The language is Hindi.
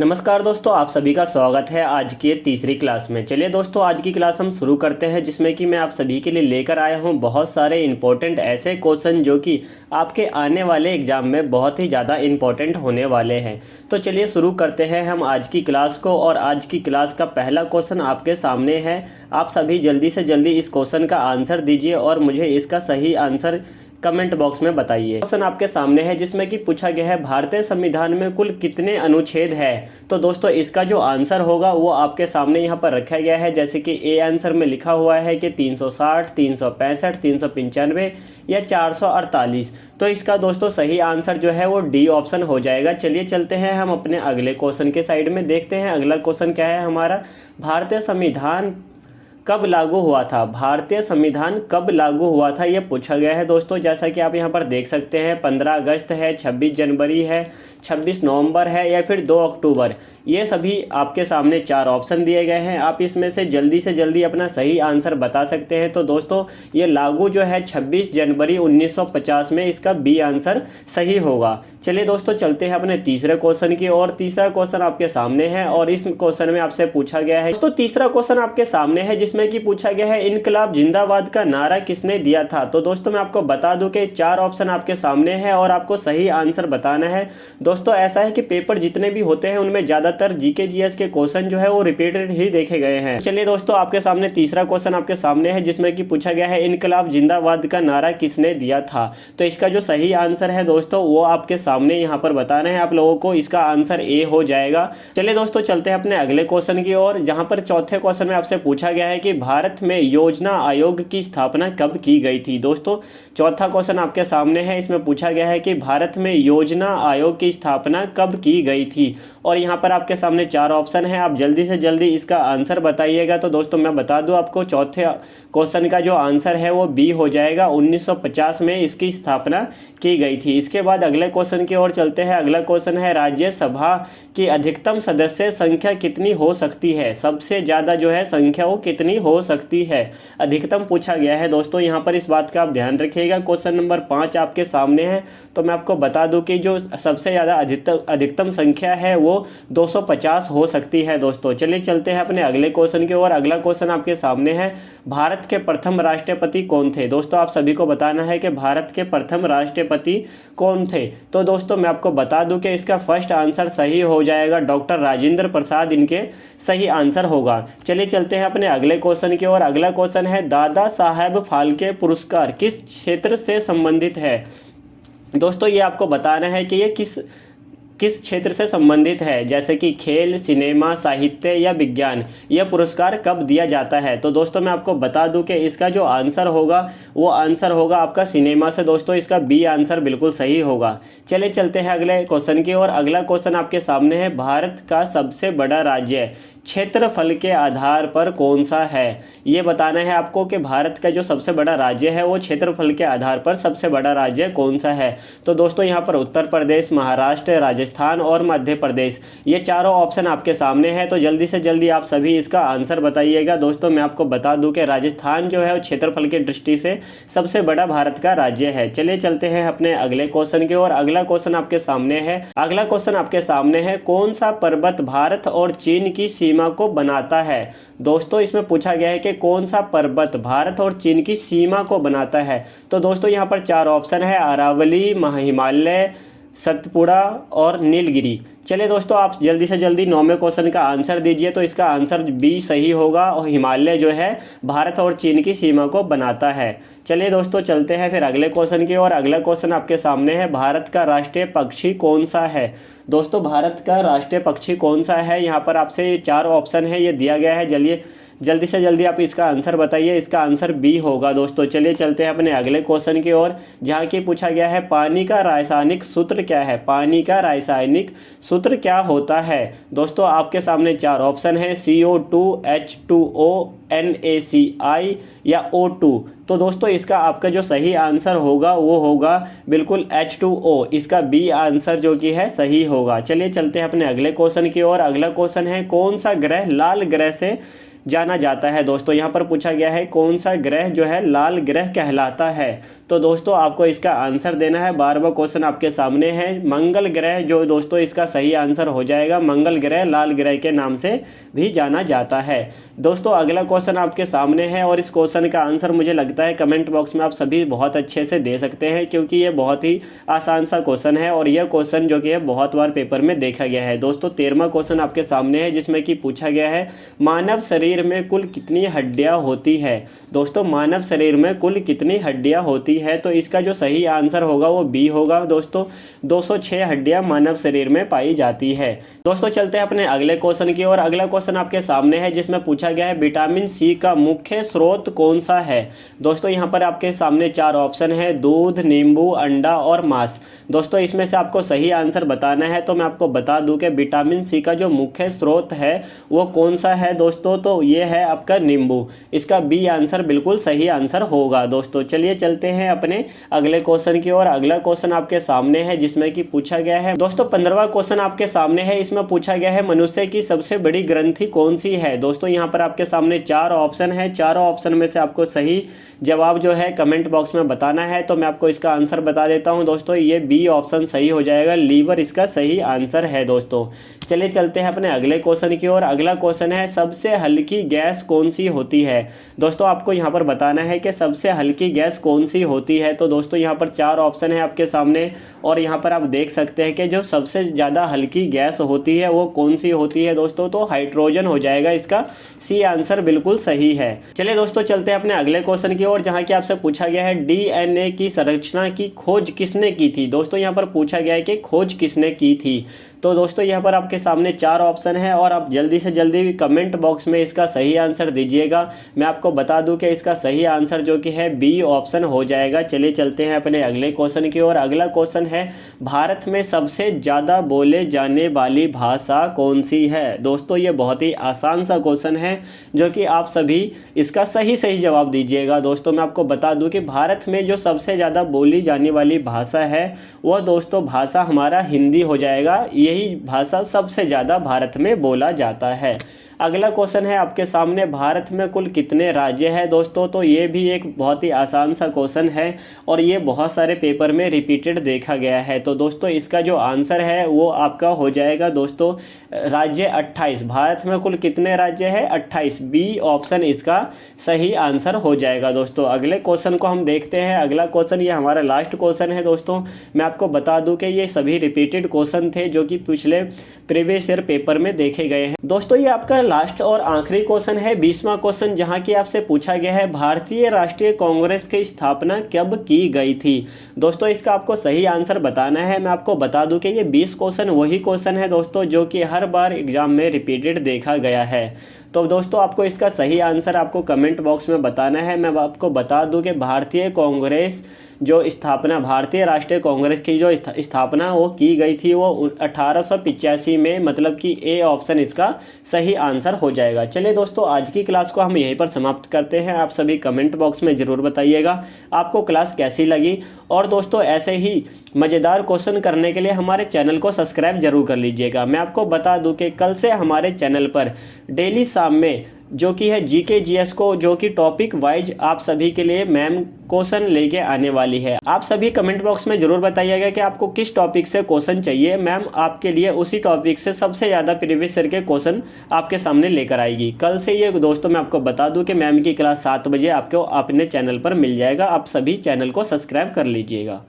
नमस्कार दोस्तों, आप सभी का स्वागत है आज की तीसरी क्लास में। चलिए दोस्तों, आज की क्लास हम शुरू करते हैं, जिसमें कि मैं आप सभी के लिए लेकर आया हूं बहुत सारे इंपॉर्टेंट ऐसे क्वेश्चन जो कि आपके आने वाले एग्जाम में बहुत ही ज़्यादा इंपॉर्टेंट होने वाले हैं। तो चलिए शुरू करते हैं हम आज की क्लास को। और आज की क्लास का पहला क्वेश्चन आपके सामने है। आप सभी जल्दी से जल्दी इस क्वेश्चन का आंसर दीजिए और मुझे इसका सही आंसर कमेंट बॉक्स में बताइए। क्वेश्चन आपके सामने है जिसमें कि पूछा गया है भारतीय संविधान में कुल कितने अनुच्छेद है। तो दोस्तों इसका जो आंसर होगा वो आपके सामने यहाँ पर रखा गया है। जैसे कि ए आंसर में लिखा हुआ है कि 360, 365, 395 या 448। तो इसका दोस्तों सही आंसर जो है वो डी ऑप्शन हो जाएगा। चलिए चलते हैं हम अपने अगले क्वेश्चन के साइड में, देखते हैं अगला क्वेश्चन क्या है हमारा। भारतीय संविधान कब लागू हुआ था? भारतीय संविधान कब लागू हुआ था ये पूछा गया है दोस्तों। जैसा कि आप यहाँ पर देख सकते हैं 15 अगस्त है, 26 जनवरी है, 26 नवंबर है या फिर 2 अक्टूबर। ये सभी आपके सामने 4 ऑप्शन दिए गए हैं। आप इसमें से जल्दी अपना सही आंसर बता सकते हैं। तो दोस्तों ये लागू जो है 26 जनवरी 1950 में, इसका बी आंसर सही होगा। चलिए दोस्तों चलते हैं अपने तीसरे क्वेश्चन की ओर। तीसरा क्वेश्चन आपके सामने है और इस क्वेश्चन में आपसे पूछा गया है दोस्तों, तीसरा क्वेश्चन आपके सामने है जिसमें कि पूछा गया है इनकलाब जिंदाबाद का नारा किसने दिया था। तो दोस्तों मैं आपको बता दूं कि 4 ऑप्शन आपके सामने है और आपको सही आंसर बताना है। दोस्तों ऐसा है कि पेपर जितने भी होते हैं उनमें ज्यादातर जीके जीएस के क्वेश्चन जो है वो रिपीटेड ही देखे गए हैं। चलिए दोस्तों आपके सामने तीसरा क्वेश्चन आपके सामने है जिसमें कि पूछा गया है इनकलाब जिंदाबाद का नारा किसने दिया था। तो इसका जो सही आंसर है दोस्तों वो आपके सामने यहाँ पर बताना है आप लोगों को। इसका आंसर ए हो जाएगा। चलिए दोस्तों चलते हैं अपने अगले क्वेश्चन की ओर, जहां पर चौथे क्वेश्चन में आपसे पूछा गया है कि भारत में योजना आयोग की स्थापना कब की गई थी। दोस्तों चौथा क्वेश्चन आपके सामने है। इसमें पूछा गया है कि भारत में योजना आयोग की स्थापना कब की गई थी और यहाँ पर आपके सामने 4 ऑप्शन है। आप जल्दी से जल्दी इसका आंसर बताइएगा। तो दोस्तों मैं बता दूं आपको, चौथे क्वेश्चन का जो आंसर है वो बी हो जाएगा। 1950 में इसकी स्थापना की गई थी। इसके बाद अगले क्वेश्चन की ओर चलते हैं। अगला क्वेश्चन है राज्यसभा की अधिकतम सदस्य संख्या कितनी हो सकती है। सबसे ज़्यादा जो है संख्या वो कितनी हो सकती है, अधिकतम पूछा गया है दोस्तों। यहाँ पर इस बात का आप ध्यान रखिएगा। क्वेश्चन नंबर 5 आपके सामने है। तो मैं आपको बता दूं कि जो सबसे ज़्यादा अधिकतम संख्या है वो 250 हो सकती है दोस्तों। चलिए चलते हैं अपने अगले क्वेश्चन की ओर। अगला क्वेश्चन आपके सामने है, भारत के प्रथम राष्ट्रपति कौन थे। दोस्तों आप सभी को बताना है कि भारत के प्रथम राष्ट्रपति कौन थे। तो दोस्तों मैं आपको बता दूं कि इसका फर्स्ट आंसर सही हो जाएगा, डॉक्टर राजेंद्र प्रसाद इनके सही आंसर होगा। चलिए चलते हैं अपने अगले क्वेश्चन की ओर। अगला क्वेश्चन है, दादा साहेब फाल्के पुरस्कार किस क्षेत्र से संबंधित है। दोस्तों ये आपको बताना है कि ये किस क्षेत्र से संबंधित है, जैसे कि खेल, सिनेमा, साहित्य या विज्ञान। यह पुरस्कार कब दिया जाता है। तो दोस्तों मैं आपको बता दूं कि इसका जो आंसर होगा वो आंसर होगा आपका सिनेमा से। दोस्तों इसका बी आंसर बिल्कुल सही होगा। चलिए चलते हैं अगले क्वेश्चन की ओर। अगला क्वेश्चन आपके सामने है, भारत का सबसे बड़ा राज्य क्षेत्रफल के आधार पर कौन सा है। ये बताना है आपको कि भारत का जो सबसे बड़ा राज्य है वो क्षेत्रफल के आधार पर सबसे बड़ा राज्य कौन सा है। तो दोस्तों यहाँ पर उत्तर प्रदेश, महाराष्ट्र, राजस्थान और मध्य प्रदेश, ये चारों ऑप्शन आपके सामने है। तो जल्दी से जल्दी आप सभी इसका आंसर बताइएगा। दोस्तों मैं आपको बता दूं कि राजस्थान जो है वो क्षेत्रफल की दृष्टि से सबसे बड़ा भारत का राज्य है। चलिए चलते हैं अपने अगले क्वेश्चन की ओर। अगला क्वेश्चन आपके सामने है। अगला क्वेश्चन आपके सामने है, कौन सा पर्वत भारत और चीन की सीमा को बनाता है। दोस्तों इसमें पूछा गया है कि कौन सा पर्वत भारत और चीन की सीमा को बनाता है। तो दोस्तों यहाँ पर 4 ऑप्शन है, अरावली, हिमालय, सतपुड़ा और नीलगिरी। चलिए दोस्तों आप जल्दी से जल्दी 9वें क्वेश्चन का आंसर दीजिए। तो इसका आंसर बी सही होगा और हिमालय जो है भारत और चीन की सीमा को बनाता है। चलिए दोस्तों चलते हैं फिर अगले क्वेश्चन की ओर। अगला क्वेश्चन आपके सामने है, भारत का राष्ट्रीय पक्षी कौन सा है। दोस्तों भारत का राष्ट्रीय पक्षी कौन सा है, यहाँ पर आपसे 4 ऑप्शन है ये दिया गया है। चलिए जल्दी से जल्दी आप इसका आंसर बताइए। इसका आंसर बी होगा दोस्तों। चलिए चलते हैं अपने अगले क्वेश्चन की ओर, जहाँ की पूछा गया है, पानी का रासायनिक सूत्र क्या है। पानी का रासायनिक सूत्र क्या होता है। दोस्तों आपके सामने 4 ऑप्शन है, CO2, H2O, NaCl या O2। तो दोस्तों इसका आपका जो सही आंसर होगा वो होगा बिल्कुल H2O। इसका बी आंसर जो कि है सही होगा। चलिए चलते हैं अपने अगले क्वेश्चन की ओर। अगला क्वेश्चन है, कौन सा ग्रह लाल ग्रह से जाना जाता है। दोस्तों यहाँ पर पूछा गया है कौन सा ग्रह जो है लाल ग्रह कहलाता है। तो दोस्तों आपको इसका आंसर देना है। 12वां क्वेश्चन आपके सामने है, मंगल ग्रह जो दोस्तों इसका सही आंसर हो जाएगा। मंगल ग्रह लाल ग्रह के नाम से भी जाना जाता है। दोस्तों अगला क्वेश्चन आपके सामने है और इस क्वेश्चन का आंसर मुझे लगता है कमेंट बॉक्स में आप सभी बहुत अच्छे से दे सकते हैं, क्योंकि ये बहुत ही आसान सा क्वेश्चन है और यह क्वेश्चन जो कि है बहुत बार पेपर में देखा गया है। दोस्तों 13वां क्वेश्चन आपके सामने है, जिसमें कि पूछा गया है मानव शरीर में कुल कितनी हड्डियां होती है। दोस्तों मानव शरीर में कुल कितनी हड्डियां होती है, तो इसका जो सही आंसर होगा वो बी होगा। दोस्तों 206 हड्डियां मानव शरीर में पाई जाती है। दोस्तों चलते हैं अपने अगले क्वेश्चन की ओर। अगला क्वेश्चन आपके सामने है, जिसमें पूछा गया है विटामिन सी का मुख्य स्रोत कौन सा है। दोस्तों यहाँ पर आपके सामने 4 ऑप्शन है, दूध, नींबू, अंडा और मांस। दोस्तों इसमें से आपको सही आंसर बताना है। तो मैं आपको बता दूं कि विटामिन सी का जो मुख्य स्रोत है वो कौन सा है दोस्तों, तो ये है आपका नींबू। इसका बी आंसर बिल्कुल सही आंसर होगा। दोस्तों चलिए चलते हैं अपने अगले क्वेश्चन की ओर। अगला क्वेश्चन आपके सामने है, जिसमें कि पूछा गया है दोस्तों 15वां क्वेश्चन आपके सामने है। इसमें पूछा गया है मनुष्य की सबसे बड़ी ग्रंथि कौन सी है। दोस्तों यहाँ पर आपके सामने 4 ऑप्शन है, चारों ऑप्शन में से आपको सही जवाब जो है कमेंट बॉक्स में बताना है। तो मैं आपको इसका आंसर बता देता हूं दोस्तों, ये बी ऑप्शन सही हो जाएगा, लीवर इसका सही आंसर है। दोस्तों चलिए चलते हैं अपने अगले क्वेश्चन की ओर। अगला क्वेश्चन है, सबसे हल्की गैस कौन सी होती है। दोस्तों आपको यहाँ पर बताना है कि सबसे हल्की गैस कौन सी होती है। तो दोस्तों यहाँ पर 4 ऑप्शन है आपके सामने और यहाँ पर आप देख सकते हैं कि जो सबसे ज़्यादा हल्की गैस होती है वो कौन सी होती है दोस्तों, तो हाइड्रोजन हो जाएगा। इसका सी आंसर बिल्कुल सही है। चलिए दोस्तों चलते हैं अपने अगले क्वेश्चन की ओर, जहाँ की आपसे पूछा गया है डीएनए की संरचना की खोज किसने की थी। दोस्तों यहाँ पर पूछा गया है कि खोज किसने की थी। तो दोस्तों यहाँ पर आपके सामने 4 ऑप्शन है और आप जल्दी से जल्दी कमेंट बॉक्स में इसका सही आंसर दीजिएगा। मैं आपको बता दूं कि इसका सही आंसर जो कि है बी ऑप्शन हो जाएगा। चलिए चलते हैं अपने अगले क्वेश्चन की ओर। अगला क्वेश्चन है, भारत में सबसे ज़्यादा बोले जाने वाली भाषा कौन सी है। दोस्तों ये बहुत ही आसान सा क्वेश्चन है, जो कि आप सभी इसका सही जवाब दीजिएगा। दोस्तों मैं आपको बता दूं कि भारत में जो सबसे ज़्यादा बोली जाने वाली भाषा है वह दोस्तों भाषा हमारा हिंदी हो जाएगा। यही भाषा सबसे ज़्यादा भारत में बोला जाता है। अगला क्वेश्चन है आपके सामने, भारत में कुल कितने राज्य हैं दोस्तों। तो ये भी एक बहुत ही आसान सा क्वेश्चन है और ये बहुत सारे पेपर में रिपीटेड देखा गया है। तो दोस्तों इसका जो आंसर है वो आपका हो जाएगा दोस्तों राज्य 28। भारत में कुल कितने राज्य हैं, 28। बी ऑप्शन इसका सही आंसर हो जाएगा। दोस्तों अगले क्वेश्चन को हम देखते हैं। अगला क्वेश्चन ये हमारा लास्ट क्वेश्चन है। दोस्तों मैं आपको बता दूं कि ये सभी रिपीटेड क्वेश्चन थे जो कि पिछले प्रीवियस ईयर पेपर में देखे गए हैं। दोस्तों ये आपका लास्ट और आखिरी क्वेश्चन है, 20वां क्वेश्चन, जहां की आपसे पूछा गया है भारतीय राष्ट्रीय कांग्रेस की स्थापना कब की गई थी। दोस्तों इसका आपको सही आंसर बताना है। मैं आपको बता दूं कि ये 20 क्वेश्चन वही क्वेश्चन है दोस्तों जो कि हर बार एग्जाम में रिपीटेड देखा गया है। तो दोस्तों आपको इसका सही आंसर आपको कमेंट बॉक्स में बताना है। मैं आपको बता दूं कि भारतीय कांग्रेस जो स्थापना, भारतीय राष्ट्रीय कांग्रेस की जो स्थापना वो की गई थी वो 1885 में, मतलब कि ए ऑप्शन इसका सही आंसर हो जाएगा। चलिए दोस्तों आज की क्लास को हम यहीं पर समाप्त करते हैं। आप सभी कमेंट बॉक्स में ज़रूर बताइएगा आपको क्लास कैसी लगी। और दोस्तों ऐसे ही मज़ेदार क्वेश्चन करने के लिए हमारे चैनल को सब्सक्राइब जरूर कर लीजिएगा। मैं आपको बता दूं कि कल से हमारे चैनल पर डेली शाम में जो कि है जीके जीएस को, जो कि टॉपिक वाइज आप सभी के लिए मैम क्वेश्चन लेके आने वाली है। आप सभी कमेंट बॉक्स में जरूर बताइएगा कि आपको किस टॉपिक से क्वेश्चन चाहिए। मैम आपके लिए उसी टॉपिक से सबसे ज़्यादा प्रीवियस ईयर के क्वेश्चन आपके सामने लेकर आएगी। कल से ये दोस्तों मैं आपको बता दूं कि मैम की क्लास 7 बजे आपको अपने चैनल पर मिल जाएगा। आप सभी चैनल को सब्सक्राइब कर लीजिएगा।